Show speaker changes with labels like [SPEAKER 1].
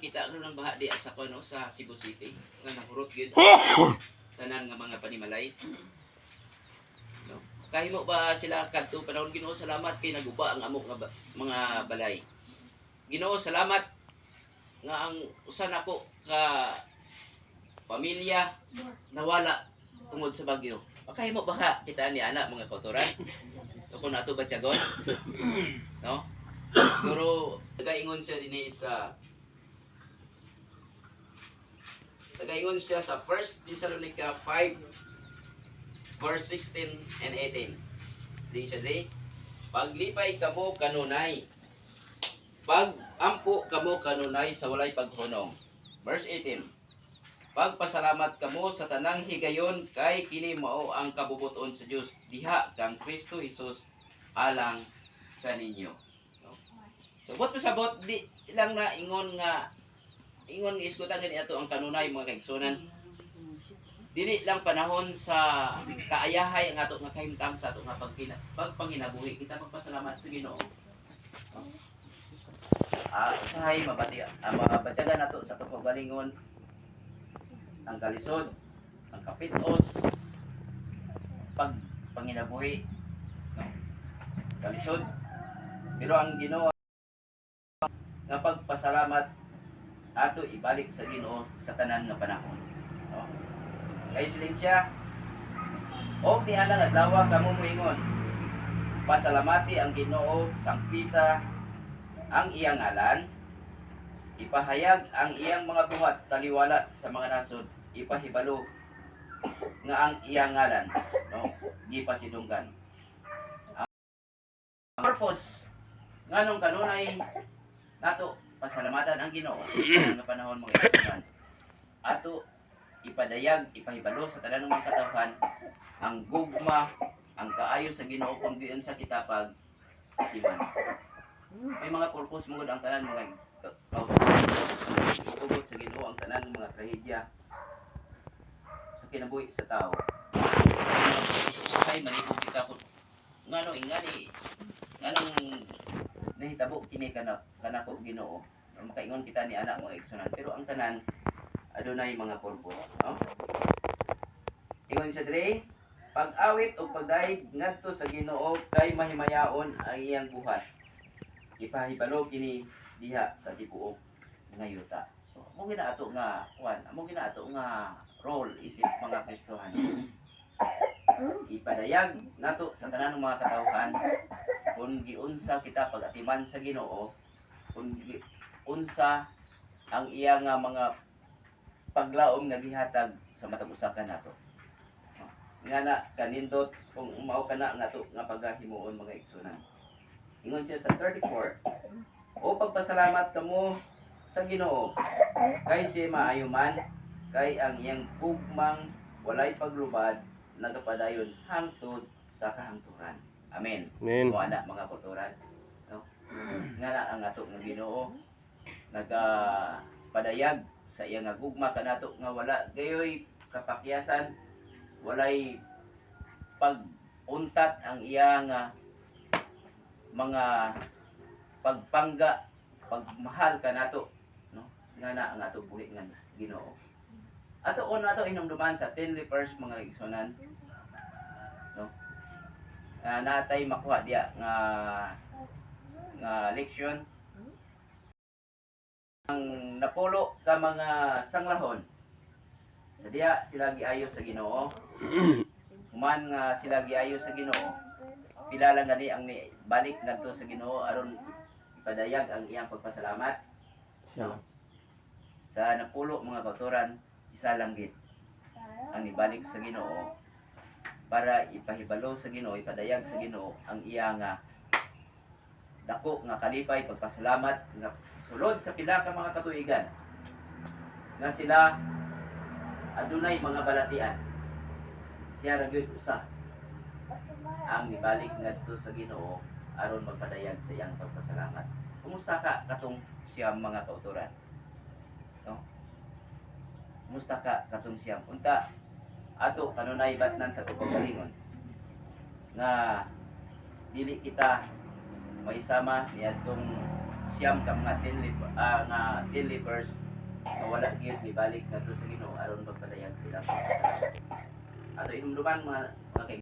[SPEAKER 1] makita ron ng baha di sa kuno sa Cebu City nga nahurot gyud tanan nga mga panimalay. No? Kahimo ba sila kadto panahon Ginoo salamat kay naguba ang amok nga mga balay. Ginoo salamat nga ang usa nako ka pamilya nawala tungod sa bagyo. Makahimo ba kita ni anak mga kautoran? So kung nato ba tiyagon? No? Siguro tagaingon siya dinhi sa 1 Thessalonica 5 verse 16 and 18. Di siya di. Paglipay kamo kanunay. Pag-ampo kamo kanunay sa walay paghunong. Verse 18. Pagpasalamat kamo sa tanang higayon kay kini mao ang kabubuton sa Dios diha kang Kristo Hesus alang kaninyo. No? So bot pasabot di lang na ingon nga isgutan gani ato ang kanunay mga kaigsunan. Dili lang panahon sa kaayahay ang ato nga kahimtang sa ato nga pagpanginabuhi kita magpasalamat sa Ginoo. No? Usahay mabati mabatyagan nato sa pagbalingon ang kalisod, ang kapitos, panginabuhi, no? Kalisod. Pero ang Ginoo nga pagpasalamat ato ibalik sa Ginoo sa tanan nga panahon. No? Kay silensya, o di ana adlaw kamo moingon. Pasalamati ang Ginoo, sangpita ang iyang ngalan, ipahayag ang iyang mga buhat taliwala sa mga nasod, ipahibalo nga ang iyang ngalan, no, gipasidunggan. Ang purpose nganong kanunay nato pasalamatan ang Ginoo nga panahon mga igsunan. Ato ipadayag, ipahibalo sa tanan ng mga katawhan ang gugma, ang kaayo sa Ginoo kung diyon sa kitapag iman. May mga purpose mungod ang tanan mga itugot sa Ginoo ang tanan ng mga trahedya sa kinabuhi sa tao. Usahay manipog kita ko ngano ingani nganong nahitabo kini kanako Ginoo. Makaingon kita ni anak mga igsunan pero ang tanan adunay mga purpose, no? Ingon sa dire, pag-awit o pagdaig ngadto sa Ginoo kay mahimayaon ang iyang buhat. Ipahibalo kini diha sa tibuok nga yuta. So, amo gina ato nga role isip mga Kristohan. Ipadayag nato sa tanan ng mga katawhan kung giunsa kita pag-atiman sa Ginoo, kung unsa ang iyang mga paglaom nga gihatag sa matag usa ka nato. Nga na kanindot kung mao kana nato nga paghimuon mga igsunan. Ingon siya sa 34. O pagpasalamat kamo sa Ginoo kay siya maayo man kay ang iyang gugmang walay paglubad nagapadayon hangtod sa kahangturan. Amen.
[SPEAKER 2] Amen.
[SPEAKER 1] Mo ana mga kautoran. No? Nga na ang ato nga Ginoo nagapadayag sa iyang nga gugma kanato nga wala gayoy kapakyasan, walay pag-untat ang iyang mga pagpangga, pagmahal kanato, no? Nga na ang ato buhi nga Ginoo. Ato nato hinumduman sa 10 lepers mga igsunan, no? Natay makuha diya nga leksyon ang napulo ka mga sanglahon. Sa diya sila giayo sa Ginoo. Human nga sila giayo sa Ginoo. Pila lang gani ang balik ngadto sa Ginoo aron ipadayag ang iyang pagpasalamat. So, sa napulo mga kautoran, isa lang gid ang ibalik sa Ginoo para ipahibalo sa Ginoo, ipadayag sa Ginoo ang iyang dako nga kalipay pagpasalamat nga sulod sa pila ka mga katuigan nga sila adunay mga balatian. Siya ra gyud usa ang nibalik ngadto sa Ginoo aron magpadayag sa iyang pagpasalamat. Kumusta ka katong siyam mga kautoran? No? Kumusta ka katong siyam? Unta ato kanunay batnan sa paggalingon nga dili kita maisama niadtong siyam ka mga 10 lepers na wala gyud ni balik na to sa Ginoo aron magpadayan sila. Ato inumduman mga